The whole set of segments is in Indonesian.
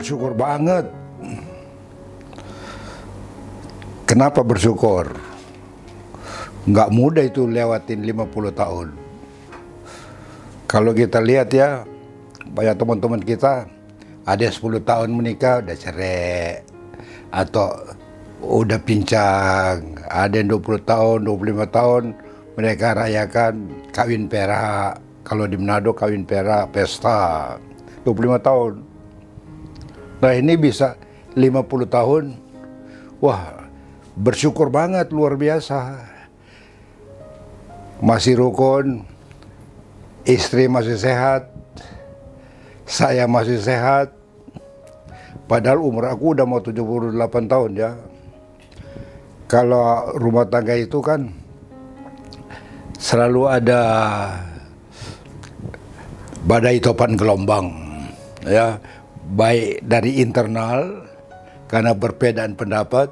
bersyukur banget. Kenapa bersyukur? Nggak mudah itu lewatin 50 tahun. Kalau kita lihat ya, banyak teman-teman kita ada 10 tahun menikah udah cerai atau udah pincang, ada yang 20 tahun, 25 tahun mereka rayakan kawin perak. Kalau di Manado kawin perak, pesta 25 tahun. Nah ini bisa 50 tahun, wah bersyukur banget, luar biasa. Masih rukun, istri masih sehat, saya masih sehat. Padahal umur aku udah mau 78 tahun ya. Kalau rumah tangga itu kan selalu ada badai topan gelombang ya, baik dari internal karena perbedaan pendapat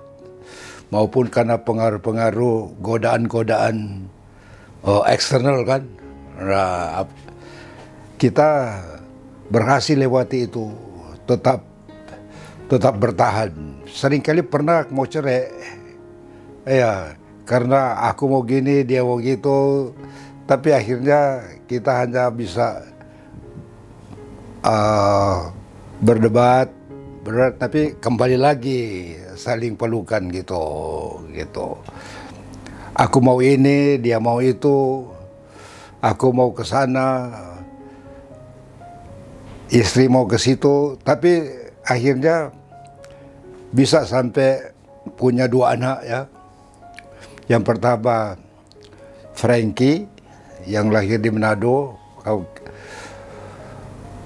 maupun karena pengaruh-pengaruh godaan-godaan eksternal kan. Nah, kita berhasil lewati itu, tetap bertahan. Seringkali pernah mau cerai ya, karena aku mau gini, dia mau gitu, tapi akhirnya kita hanya bisa berdebat, tapi kembali lagi saling pelukan gitu. Aku mau ini, dia mau itu, aku mau ke sana, istri mau ke situ, tapi akhirnya bisa sampai punya 2 anak ya. Yang pertama Frankie yang lahir di Manado,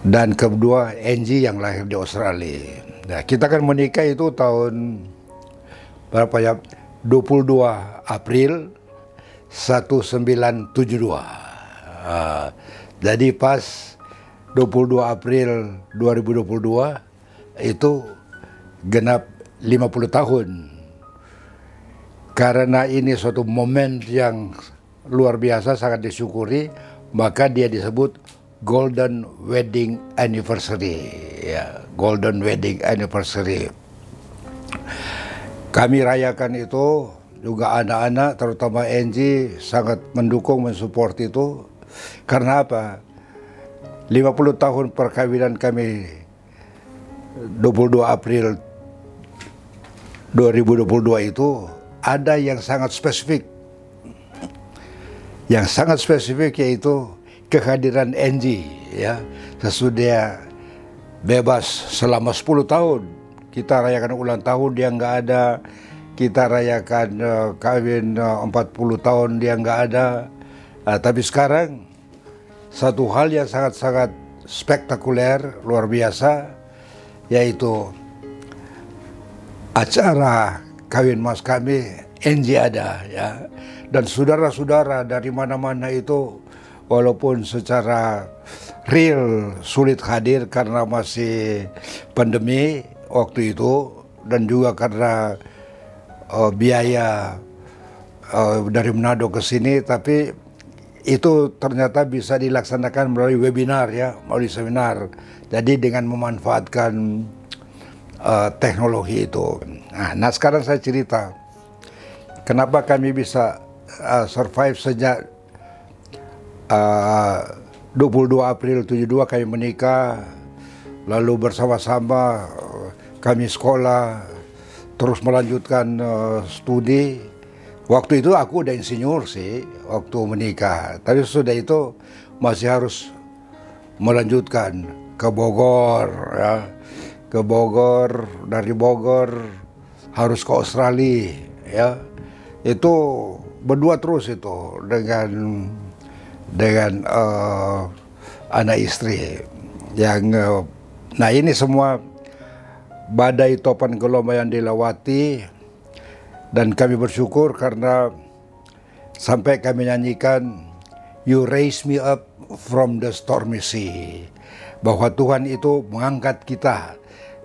dan kedua Angie yang lahir di Australia. Nah, kita kan menikah itu tahun berapa ya? 22 April 1972. Jadi pas 22 April 2022 itu genap 50 tahun. Karena ini suatu momen yang luar biasa, sangat disyukuri, maka dia disebut Golden Wedding Anniversary ya, Golden Wedding Anniversary. Kami rayakan itu, juga anak-anak terutama Angie sangat mendukung, mensupport itu. Karena apa? 50 tahun perkawinan kami 22 April 2022 itu ada yang sangat spesifik. Yang sangat spesifik yaitu kehadiran Angie ya. Sesudah bebas selama 10 tahun. Kita rayakan ulang tahun, dia nggak ada. Kita rayakan kawin 40 tahun, dia nggak ada. Tapi sekarang satu hal yang sangat-sangat spektakuler, luar biasa, yaitu acara kawin mas kami, Angie ada ya. Dan saudara-saudara dari mana-mana itu, walaupun secara real sulit hadir karena masih pandemi waktu itu, dan juga karena biaya dari Manado ke sini, tapi itu ternyata bisa dilaksanakan melalui webinar ya, melalui seminar. Jadi dengan memanfaatkan teknologi itu. Nah sekarang saya cerita kenapa kami bisa survive sejak 22 April 72 kami menikah, lalu bersama-sama kami sekolah, terus melanjutkan studi. Waktu itu aku udah insinyur sih waktu menikah, tapi sudah itu masih harus melanjutkan ke Bogor ya. Ke Bogor, dari Bogor harus ke Australia ya. Itu berdua terus itu dengan anak istri yang nah ini semua badai topan gelombang yang dilewati, dan kami bersyukur karena sampai kami nyanyikan You Raise Me Up from the Stormy Sea, bahwa Tuhan itu mengangkat kita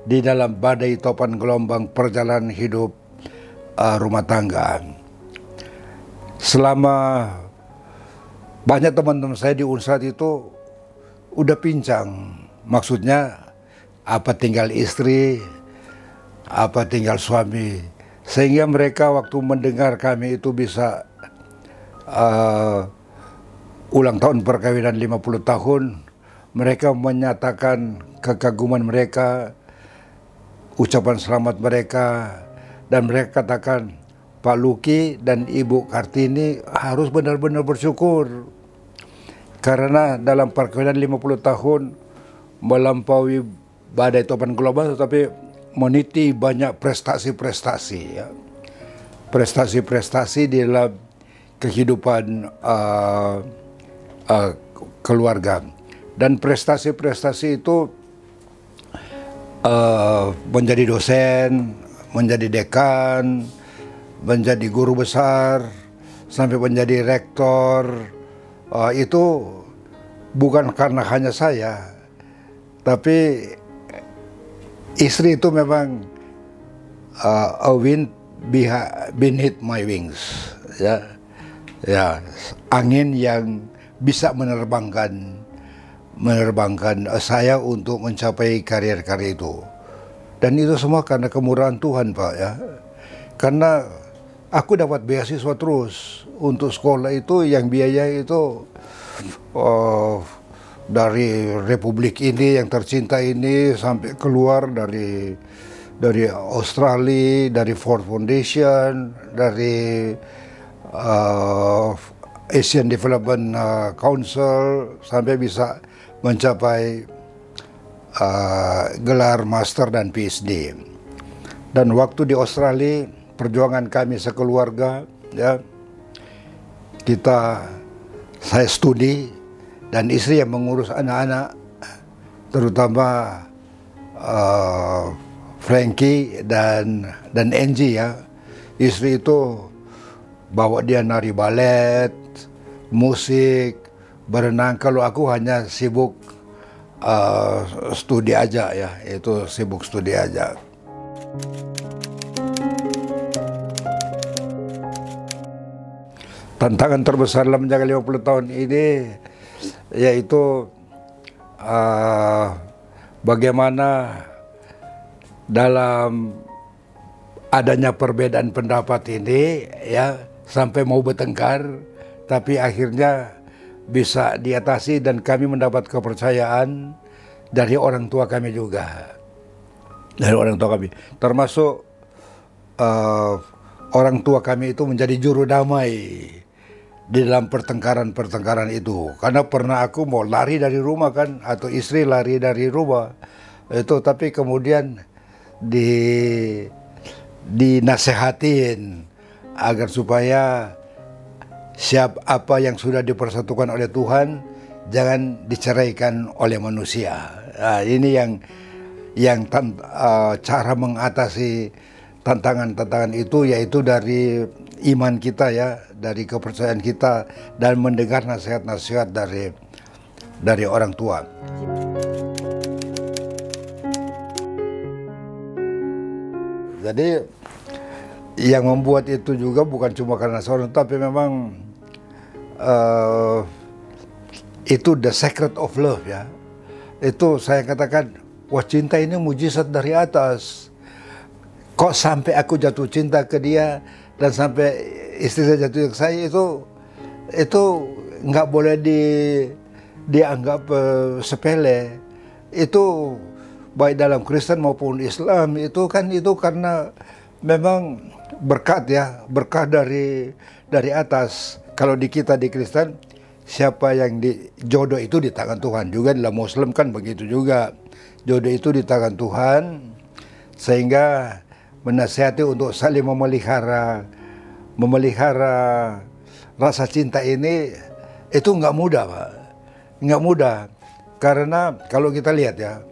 di dalam badai topan gelombang perjalanan hidup rumah tangga. Selama banyak teman-teman saya di Unsad itu udah pincang, maksudnya apa tinggal istri, apa tinggal suami. Sehingga mereka waktu mendengar kami itu bisa ulang tahun perkawinan 50 tahun, mereka menyatakan kekaguman mereka, ucapan selamat mereka, dan mereka katakan, Pak Luki dan Ibu Kartini harus benar-benar bersyukur. Karena dalam perkawinan 50 tahun melampaui badai topan global, tetapi meniti banyak prestasi-prestasi, ya. Prestasi-prestasi di dalam kehidupan keluarga. Dan prestasi-prestasi itu menjadi dosen, menjadi dekan, menjadi guru besar, sampai menjadi rektor. Itu bukan karena hanya saya, tapi istri itu memang a wind beneath my wings, ya, ya, angin yang bisa menerbangkan saya untuk mencapai karir-karir itu. Dan itu semua karena kemurahan Tuhan, Pak, ya. Karena aku dapat beasiswa terus untuk sekolah itu, yang biaya itu dari Republik ini yang tercinta ini sampai keluar dari Australia, dari Ford Foundation, dari Asian Development Council, sampai bisa mencapai gelar master dan PhD. Dan waktu di Australia, perjuangan kami sekeluarga, ya, saya studi dan istri yang mengurus anak-anak, terutama Frankie dan Angie, ya. Istri itu bawa dia nari balet, musik, berenang. Kalau aku hanya sibuk studi aja, ya, itu sibuk studi aja. Tantangan terbesar dalam menjaga 50 tahun ini yaitu bagaimana dalam adanya perbedaan pendapat ini, ya, sampai mau bertengkar, tapi akhirnya bisa diatasi dan kami mendapat kepercayaan dari orang tua kami juga. Dari orang tua kami, termasuk orang tua kami itu menjadi juru damai di dalam pertengkaran itu. Karena pernah aku mau lari dari rumah, kan, atau istri lari dari rumah itu, tapi kemudian dinasehatin agar supaya apa yang sudah dipersatukan oleh Tuhan jangan diceraikan oleh manusia. Nah, ini yang cara mengatasi tantangan-tantangan itu, yaitu dari iman kita, ya, dari kepercayaan kita, dan mendengar nasihat-nasihat dari orang tua. Jadi yang membuat itu juga bukan cuma karena seorang, tapi memang itu the secret of love, ya. Itu saya katakan, wah, cinta ini mujizat dari atas. Kok sampai aku jatuh cinta ke dia dan sampai istri saya jatuh ke saya, itu nggak boleh dianggap sepele. Itu baik dalam Kristen maupun Islam, itu karena memang berkat, ya, berkah dari atas. Kalau di kita di Kristen, siapa yang jodoh itu di tangan Tuhan. Juga dalam Muslim kan begitu juga, jodoh itu di tangan Tuhan. Sehingga menasihati untuk saling memelihara rasa cinta ini, itu nggak mudah, Pak. Nggak mudah, karena kalau kita lihat, ya,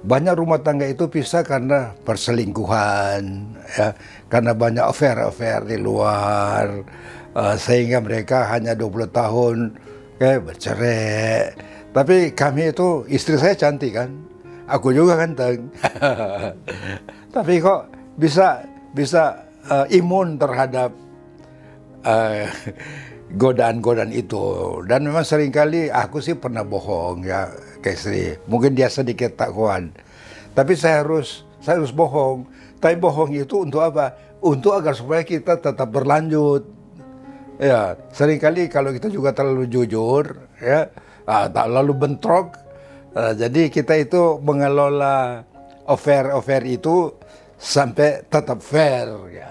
banyak rumah tangga itu pisah karena perselingkuhan, ya, karena banyak affair di luar, sehingga mereka hanya 20 tahun bercerai. Tapi kami itu, istri saya cantik, kan, aku juga ganteng. Tapi kok bisa imun terhadap godaan-godaan itu. Dan memang seringkali aku sih pernah bohong, ya, ke istri. Mungkin dia sedikit tak kuat. Tapi saya harus bohong. Tapi bohong itu untuk apa? Untuk agar supaya kita tetap berlanjut. Ya, seringkali kalau kita juga terlalu jujur, ya, tak lalu bentrok. Jadi kita itu mengelola affair itu sampai tetap fair. Ya.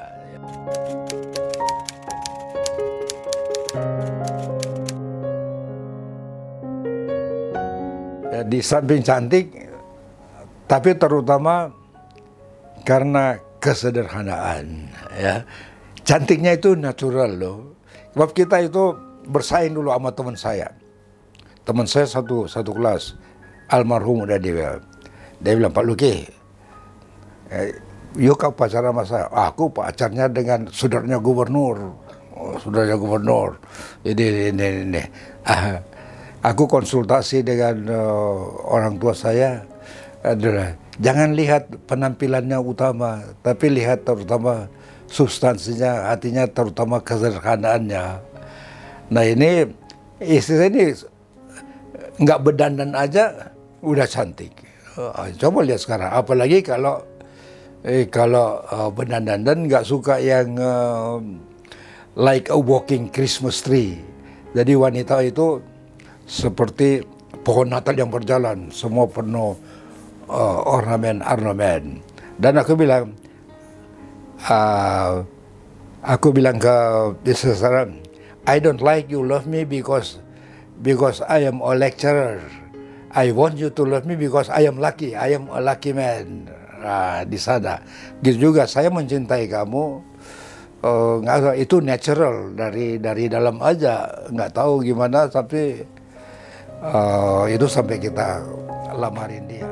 Ya, di samping cantik, tapi terutama karena kesederhanaan. Ya, cantiknya itu natural loh. Sebab kita itu bersaing dulu sama teman saya. Teman saya satu kelas, almarhum udah dia bilang, Pak Luki, yuk kau pacaran sama saya. Aku pacarnya dengan saudaranya gubernur. Saudaranya gubernur. Jadi ini. Aku konsultasi dengan orang tua saya adalah jangan lihat penampilannya utama, tapi lihat terutama substansinya, hatinya, terutama kesederhanaannya. Nah ini istri ini nggak berdandan aja udah cantik. Coba lihat sekarang, apalagi kalau berdandan nggak suka yang like a walking Christmas tree. Jadi wanita itu seperti pohon Natal yang berjalan, semua penuh ornamen. Dan aku bilang ke seseorang, I don't like you love me because I am a lecturer. I want you to love me because I am lucky. I am a lucky man. Di sana. Gitu juga saya mencintai kamu. Itu natural dari dalam aja. Nggak tahu gimana, tapi itu sampai kita lamarin dia.